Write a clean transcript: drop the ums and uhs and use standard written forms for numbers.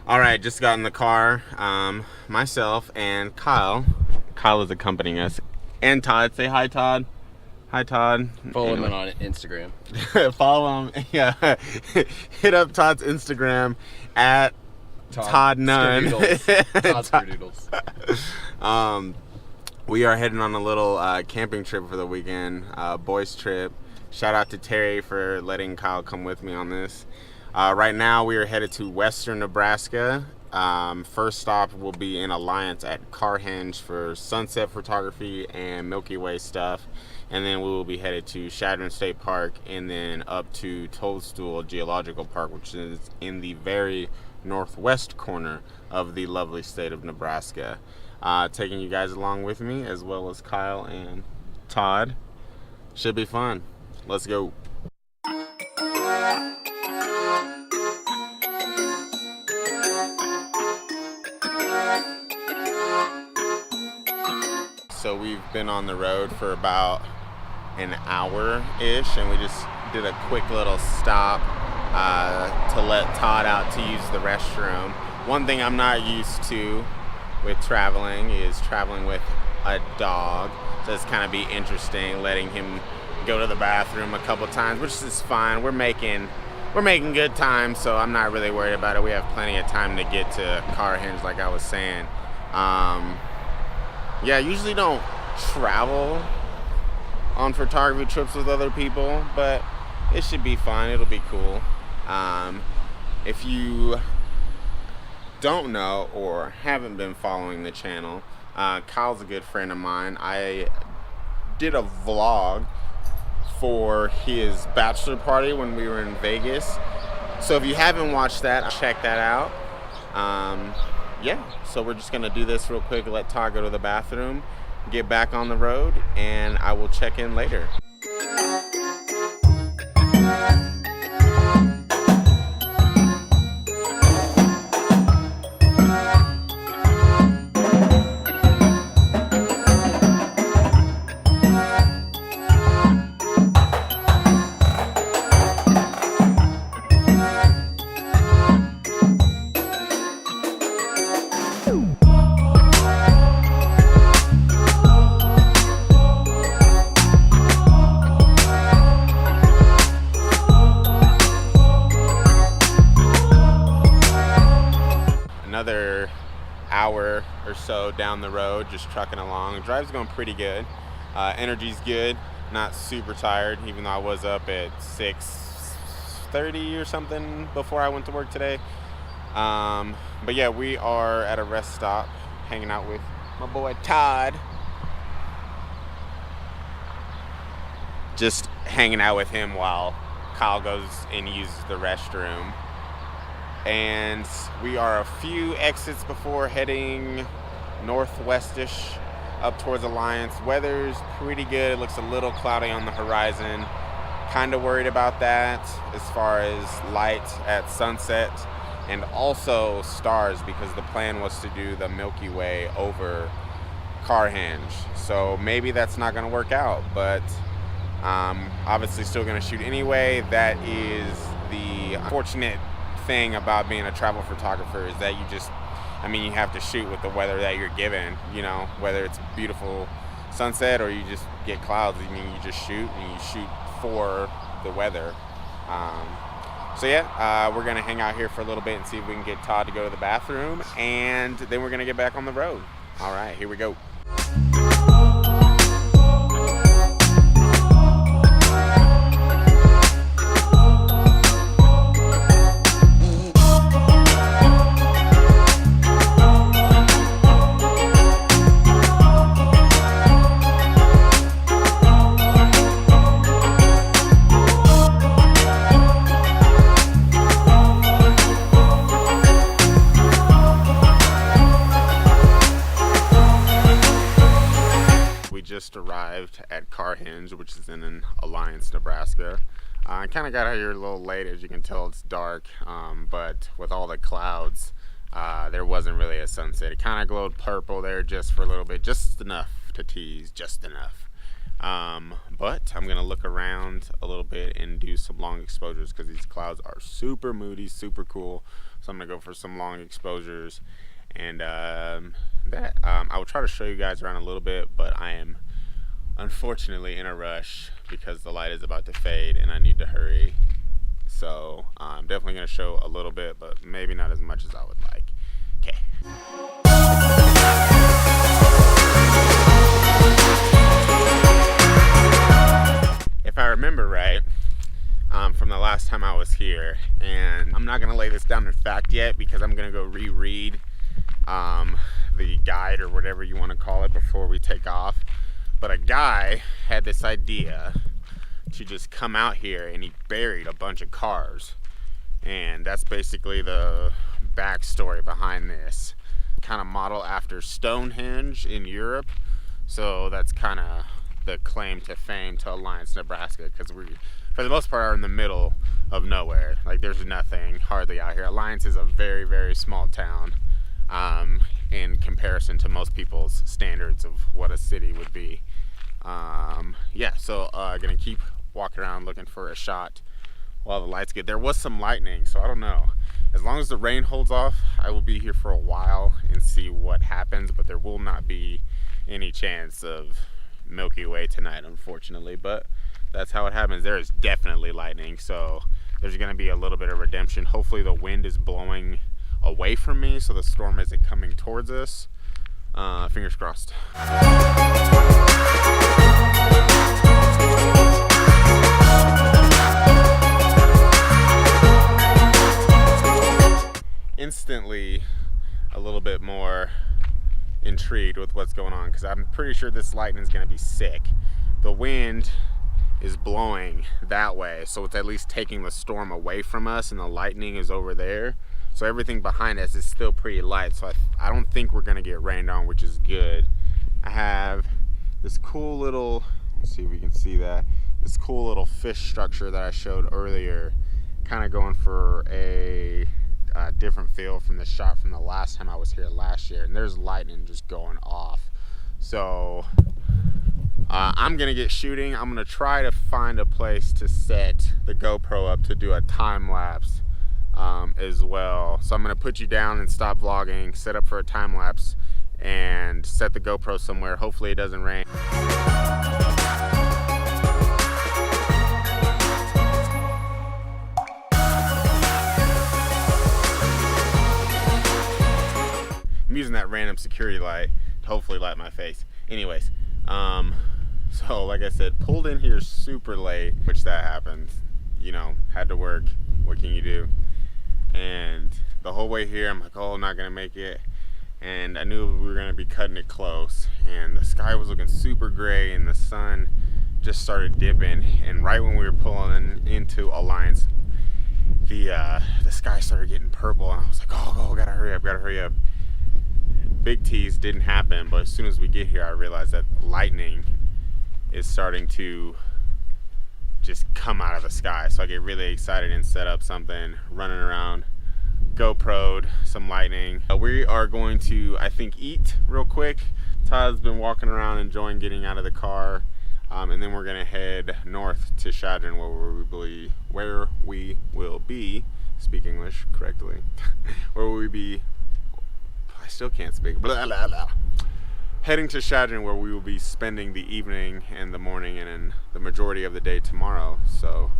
All right, just got in the car. Myself and Kyle. Kyle is accompanying us, and Todd. Say hi, Todd. Hi, Todd. Follow him on Instagram. Follow him. Yeah, hit up Todd's Instagram at Todd Nunn. Todd Skerdoodles. We are heading on a little camping trip for the weekend, boys trip. Shout out to Terry for letting Kyle come with me on this. Right now we are headed to western Nebraska. First stop will be in Alliance at Carhenge for sunset photography and Milky Way stuff. And then we will be headed to Shadron State Park and then up to Toadstool Geological Park, which is in the very northwest corner of the lovely state of Nebraska. Taking you guys along with me, as well as Kyle and Todd. Should be fun. Let's go. So we've been on the road for about an hour-ish, and we just did a quick little stop to let Todd out to use the restroom. One thing I'm not used to with traveling is traveling with a dog, so it's kind of be interesting letting him go to the bathroom a couple times, which is fine. We're making good time, so I'm not really worried about it. We have plenty of time to get to Carhenge, like I was saying. Yeah, I usually don't travel on photography trips with other people, but it should be fun. It'll be cool. If you don't know or haven't been following the channel, Kyle's a good friend of mine. I did a vlog for his bachelor party when we were in Vegas. So if you haven't watched that, check that out. Yeah, so we're just gonna do this real quick, let Todd go to the bathroom, get back on the road, and I will check in later. Another hour or so down the road, just trucking along. The drive's going pretty good. Energy's good, not super tired, even though I was up at 6:30 or something before I went to work today. But yeah, we are at a rest stop, hanging out with my boy Todd. Just hanging out with him while Kyle goes and uses the restroom. And we are a few exits before heading northwestish up towards Alliance. Weather's pretty good. It looks a little cloudy on the horizon. Kind of worried about that as far as light at sunset and also stars, because the plan was to do the Milky Way over Carhenge. So maybe that's not going to work out, but obviously still going to shoot anyway. That is the unfortunate thing about being a travel photographer, is that you have to shoot with the weather that you're given, whether it's beautiful sunset or you just get clouds. You just shoot, and you shoot for the weather. So yeah, we're gonna hang out here for a little bit and see if we can get Todd to go to the bathroom, and then we're gonna get back on the road. All right, here we go. Just arrived at Carhenge, which is in Alliance, Nebraska. I kind of got here a little late, as you can tell. It's dark, but with all the clouds, there wasn't really a sunset. It kind of glowed purple there just for a little bit, just enough to tease, just enough. But I'm gonna look around a little bit and do some long exposures because these clouds are super moody, super cool. So I'm gonna go for some long exposures, and I will try to show you guys around a little bit, but I am unfortunately in a rush because the light is about to fade and I need to hurry. So I'm definitely gonna show a little bit, but maybe not as much as I would like. Okay. If I remember right, from the last time I was here, and I'm not gonna lay this down in fact yet because I'm gonna go reread the guide or whatever you want to call it before we take off. But a guy had this idea to just come out here and he buried a bunch of cars, and that's basically the backstory behind this. Kind of model after Stonehenge in Europe, so that's kind of the claim to fame to Alliance, Nebraska, because we, for the most part, are in the middle of nowhere. Like, there's nothing hardly out here. Alliance is a very, very small town in comparison to most people's standards of what a city would be. Yeah, so gonna keep walking around looking for a shot while the lights get. There was some lightning, so I don't know. As long as the rain holds off, I will be here for a while and see what happens, but there will not be any chance of Milky Way tonight, unfortunately, but that's how it happens. There is definitely lightning, so there's gonna be a little bit of redemption. Hopefully the wind is blowing away from me so the storm isn't coming towards us. Fingers crossed. Instantly a little bit more intrigued with what's going on because I'm pretty sure this lightning is going to be sick. The wind is blowing that way, so it's at least taking the storm away from us, and the lightning is over there, so everything behind us is still pretty light, so I don't think we're going to get rained on, which is good. I have this cool little, let's see if we can see that, this cool little fish structure that I showed earlier, kind of going for a different feel from the shot from the last time I was here last year, and there's lightning just going off. So I'm gonna get shooting. I'm gonna try to find a place to set the GoPro up to do a time lapse as well. So I'm gonna put you down and stop vlogging, set up for a time lapse, and set the GoPro somewhere. Hopefully it doesn't rain. I'm using that random security light to hopefully light my face. Anyways, so like I said, pulled in here super late, which that happens. You know, had to work. What can you do? And the whole way here, I'm like, oh, I'm not gonna make it. And I knew we were gonna be cutting it close. And the sky was looking super gray, and the sun just started dipping. And right when we were pulling into Alliance, the sky started getting purple, and I was like, oh, gotta hurry up. Big tease didn't happen, but as soon as we get here, I realized that lightning is starting to just come out of the sky. So I get really excited and set up something, running around, GoPro'd some lightning. We are going to, I think, eat real quick. Todd's been walking around enjoying getting out of the car, and then we're gonna head north to Chadron, where we will be, speak English correctly, where we be. I still can't speak. Blah, blah, blah. Heading to Chadron, where we will be spending the evening and the morning and the majority of the day tomorrow. So